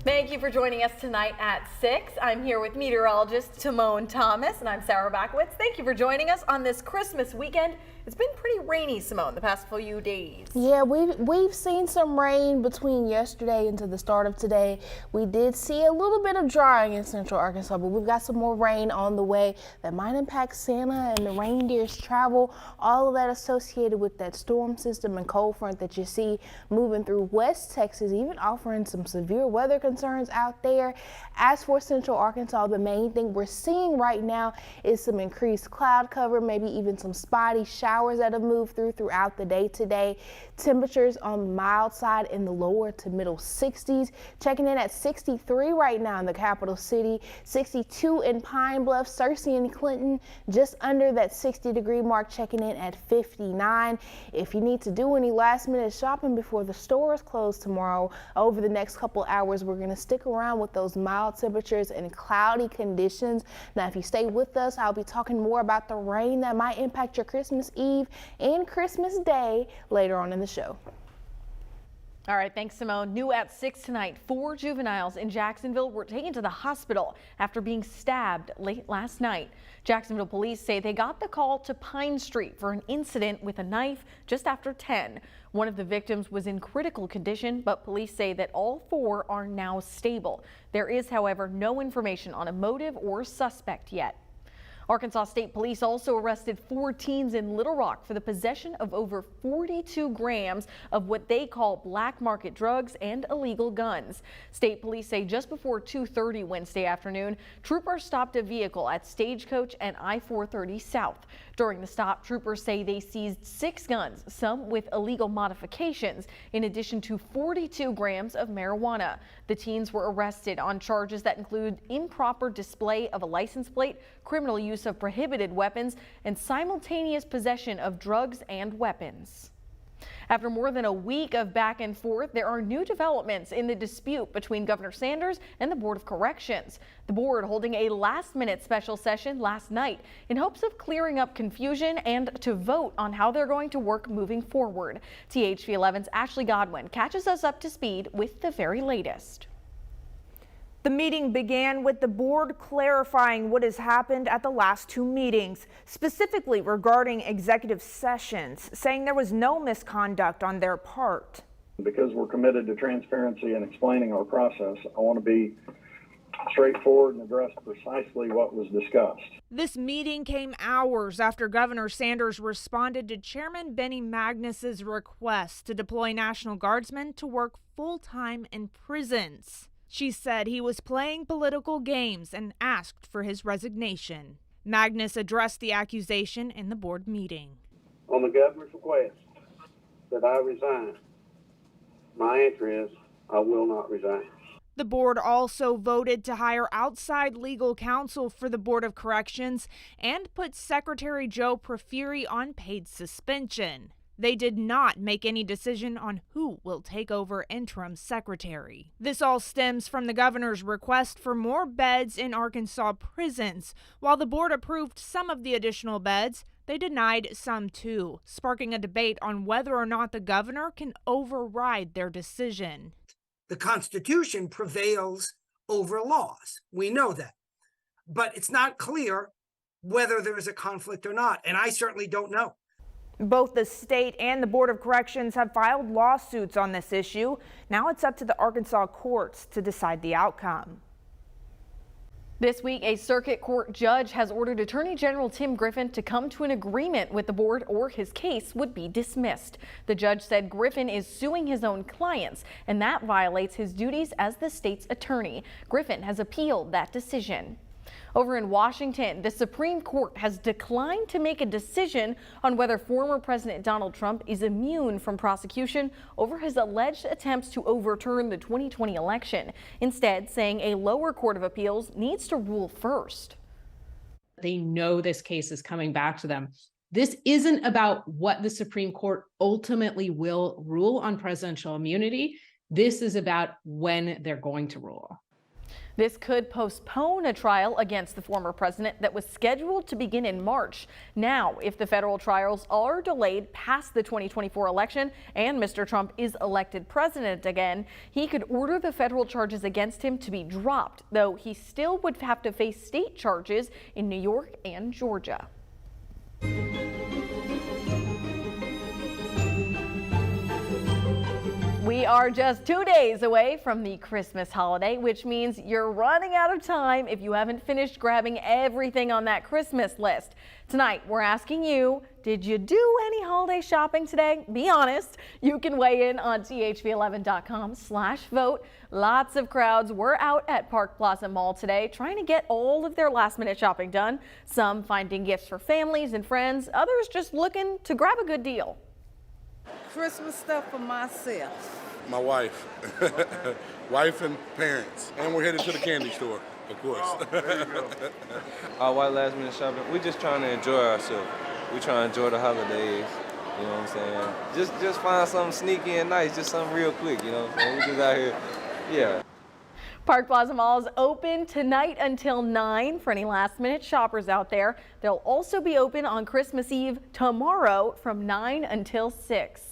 Thank you for joining us tonight at 6. I'm here with meteorologist Simone Thomas, and I'm Sarah Horbacewicz. Thank you for joining us on this Christmas weekend. It's been pretty rainy, Simone, the past few days. Yeah, we've seen some rain between yesterday into the start of today. We did see a little bit of drying in central Arkansas, but we've got some more rain on the way that might impact Santa and the reindeer's travel. All of that associated with that storm system and cold front that you see moving through West Texas, even offering some severe weather concerns out there. As for central Arkansas, the main thing we're seeing right now is some increased cloud cover, maybe even some spotty showers that have moved throughout the day today. Temperatures on the mild side in the lower to middle 60s, checking in at 63 right now in the capital city, 62 in Pine Bluff, Searcy and Clinton, just under that 60-degree mark, checking in at 59. If you need to do any last-minute shopping before the stores close tomorrow, over the next couple hours, we're going to stick around with those mild temperatures and cloudy conditions. Now, if you stay with us, I'll be talking more about the rain that might impact your Christmas Eve and Christmas Day later on in the show. All right, thanks, Simone. New at 6 tonight, 4 juveniles in Jacksonville were taken to the hospital after being stabbed late last night. Jacksonville police say they got the call to Pine Street for an incident with a knife just after 10. One of the victims was in critical condition, but police say that all 4 are now stable. There is, however, no information on a motive or suspect yet. Arkansas State Police also arrested 4 teens in Little Rock for the possession of over 42 grams of what they call black market drugs and illegal guns. State police say just before 2:30 Wednesday afternoon, troopers stopped a vehicle at Stagecoach and I-430 South. During the stop, troopers say they seized 6 guns, some with illegal modifications, in addition to 42 grams of marijuana. The teens were arrested on charges that include improper display of a license plate, criminal use of prohibited weapons, and simultaneous possession of drugs and weapons. After more than a week of back and forth, there are new developments in the dispute between Governor Sanders and the Board of Corrections. The board holding a last-minute special session last night in hopes of clearing up confusion and to vote on how they're going to work moving forward. THV 11's Ashley Godwin catches us up to speed with the very latest. The meeting began with the board clarifying what has happened at the last 2 meetings, specifically regarding executive sessions, saying there was no misconduct on their part. Because we're committed to transparency and explaining our process, I want to be straightforward and address precisely what was discussed. This meeting came hours after Governor Sanders responded to Chairman Benny Magnus's request to deploy National Guardsmen to work full-time in prisons. She said he was playing political games and asked for his resignation. Magnus addressed the accusation in the board meeting. On the governor's request that I resign, my answer is I will not resign. The board also voted to hire outside legal counsel for the Board of Corrections and put Secretary Joe Proferi on paid suspension. They did not make any decision on who will take over interim secretary. This all stems from the governor's request for more beds in Arkansas prisons. While the board approved some of the additional beds, they denied some too, sparking a debate on whether or not the governor can override their decision. The Constitution prevails over laws. We know that. But it's not clear whether there is a conflict or not, and I certainly don't know. Both the state and the Board of Corrections have filed lawsuits on this issue. Now it's up to the Arkansas courts to decide the outcome. This week, a circuit court judge has ordered Attorney General Tim Griffin to come to an agreement with the board or his case would be dismissed. The judge said Griffin is suing his own clients and that violates his duties as the state's attorney. Griffin has appealed that decision. Over in Washington, the Supreme Court has declined to make a decision on whether former President Donald Trump is immune from prosecution over his alleged attempts to overturn the 2020 election, instead saying a lower court of appeals needs to rule first. They know this case is coming back to them. This isn't about what the Supreme Court ultimately will rule on presidential immunity. This is about when they're going to rule. This could postpone a trial against the former president that was scheduled to begin in March. Now, if the federal trials are delayed past the 2024 election and Mr. Trump is elected president again, he could order the federal charges against him to be dropped, though he still would have to face state charges in New York and Georgia. We are just 2 days away from the Christmas holiday, which means you're running out of time if you haven't finished grabbing everything on that Christmas list. Tonight, we're asking you, did you do any holiday shopping today? Be honest. You can weigh in on thv11.com/vote. Lots of crowds were out at Park Plaza Mall today trying to get all of their last-minute shopping done. Some finding gifts for families and friends, others just looking to grab a good deal. Christmas stuff for myself. My wife. Wife and parents. And we're headed to the candy store, of course. Oh, there you go. Our white last minute shopping, we just trying to enjoy ourselves. We trying to enjoy the holidays, you know what I'm saying? Just find something sneaky and nice, just something real quick, you know what I'm saying? We just out here, yeah. Park Plaza Mall is open tonight until 9 for any last-minute shoppers out there. They'll also be open on Christmas Eve tomorrow from 9 until 6.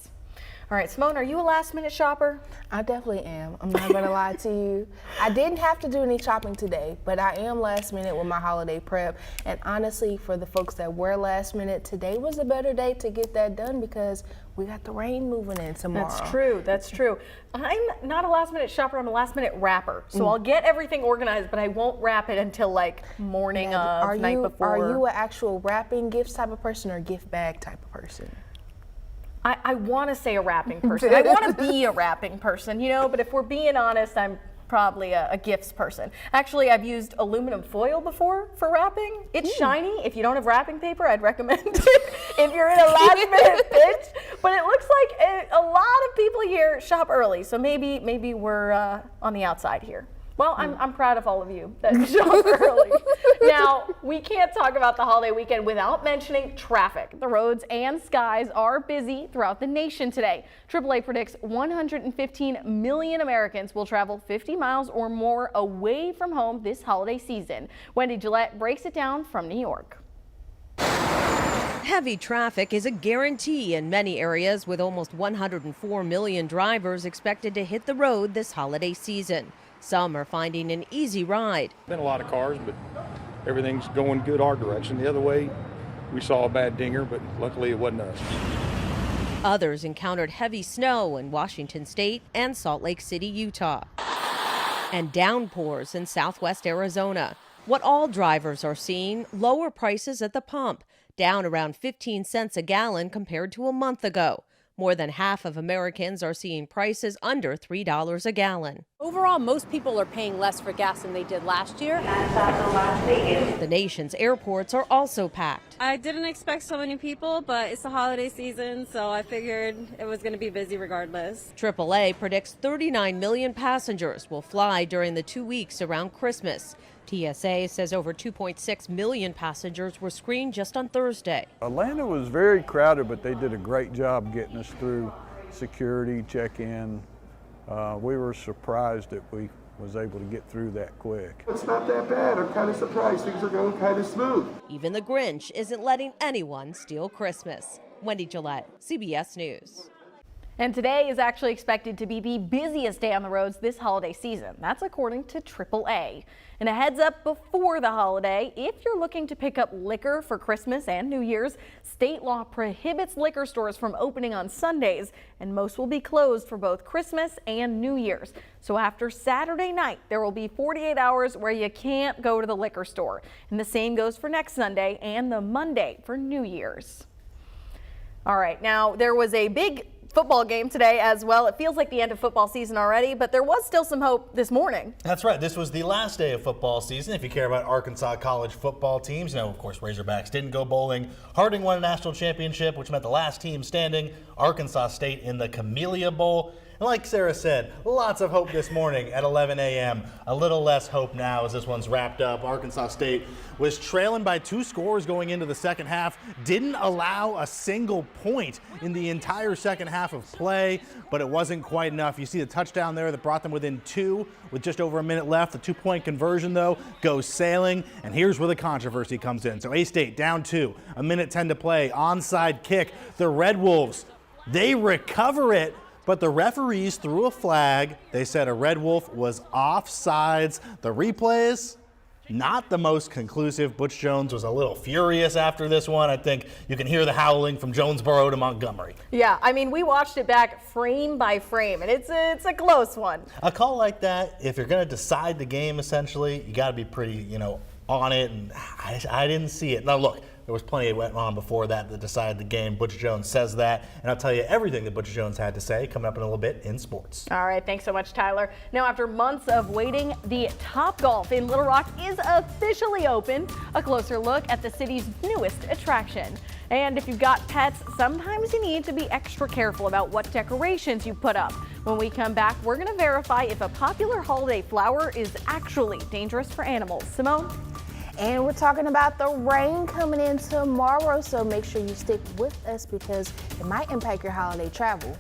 All right, Simone, are you a last-minute shopper? I definitely am. I'm not gonna lie to you. I didn't have to do any shopping today, but I am last minute with my holiday prep. And honestly, for the folks that were last minute, today was a better day to get that done because we got the rain moving in tomorrow. That's true. That's true. I'm not a last-minute shopper. I'm a last-minute wrapper. So I'll get everything organized, but I won't wrap it until like morning of, night before. Are you an actual wrapping gifts type of person or gift bag type of person? I want to say a wrapping person. I want to be a wrapping person, you know, but if we're being honest, I'm probably a gifts person. Actually, I've used aluminum foil before for wrapping. It's shiny. If you don't have wrapping paper, I'd recommend it if you're in a last minute pinch. But it looks like a lot of people here shop early, so maybe we're on the outside here. Well, I'm proud of all of you that shop early. Now, we can't talk about the holiday weekend without mentioning traffic. The roads and skies are busy throughout the nation today. AAA predicts 115 million Americans will travel 50 miles or more away from home this holiday season. Wendy Gillette breaks it down from New York. Heavy traffic is a guarantee in many areas, with almost 104 million drivers expected to hit the road this holiday season. Some are finding an easy ride. Been a lot of cars, but everything's going good our direction. The other way, we saw a bad dinger, but luckily it wasn't us. Others encountered heavy snow in Washington State and Salt Lake City, Utah, and downpours in southwest Arizona. What all drivers are seeing, lower prices at the pump, down around 15 cents a gallon compared to a month ago. More than half of Americans are seeing prices under $3 a gallon. Overall, most people are paying less for gas than they did last year. The nation's airports are also packed. I didn't expect so many people, but it's the holiday season, so I figured it was going to be busy regardless. AAA predicts 39 million passengers will fly during the 2 weeks around Christmas. TSA says over 2.6 million passengers were screened just on Thursday. Atlanta was very crowded, but they did a great job getting us through security, check-in. We were surprised that we was able to get through that quick. It's not that bad. I'm kind of surprised. Things are going kind of smooth. Even the Grinch isn't letting anyone steal Christmas. Wendy Gillette, CBS News. And today is actually expected to be the busiest day on the roads this holiday season. That's according to AAA. And a heads up before the holiday, if you're looking to pick up liquor for Christmas and New Year's, state law prohibits liquor stores from opening on Sundays, and most will be closed for both Christmas and New Year's. So after Saturday night, there will be 48 hours where you can't go to the liquor store. And the same goes for next Sunday and the Monday for New Year's. All right, now there was a big football game today as well. It feels like the end of football season already, but there was still some hope this morning. That's right. This was the last day of football season. If you care about Arkansas college football teams, you know, of course, Razorbacks didn't go bowling. Harding won a national championship, which meant the last team standing, Arkansas State, in the Camellia Bowl. And like Sarah said, lots of hope this morning at 11 a.m. A little less hope now as this one's wrapped up. Arkansas State was trailing by 2 scores going into the second half. Didn't allow a single point in the entire second half of play, but it wasn't quite enough. You see the touchdown there that brought them within 2 with just over a minute left. The 2-point conversion, though, goes sailing. And here's where the controversy comes in. So A-State down 2, a minute 10 to play, onside kick. The Red Wolves, they recover it, but the referees threw a flag. They said a Red Wolf was offsides. The replays, not the most conclusive. Butch Jones was a little furious after this one. I think you can hear the howling from Jonesboro to Montgomery. Yeah, I mean, we watched it back frame by frame, and it's a close one. A call like that, if you're going to decide the game, essentially, you got to be pretty, on it, and I didn't see it. Now, look, there was plenty that went on before that decided the game. Butch Jones says that, and I'll tell you everything that Butch Jones had to say coming up in a little bit in sports. All right, thanks so much, Tyler. Now, after months of waiting, the Topgolf in Little Rock is officially open. A closer look at the city's newest attraction. And if you've got pets, sometimes you need to be extra careful about what decorations you put up. When we come back, we're going to verify if a popular holiday flower is actually dangerous for animals. Simone? And we're talking about the rain coming in tomorrow, so make sure you stick with us because it might impact your holiday travel.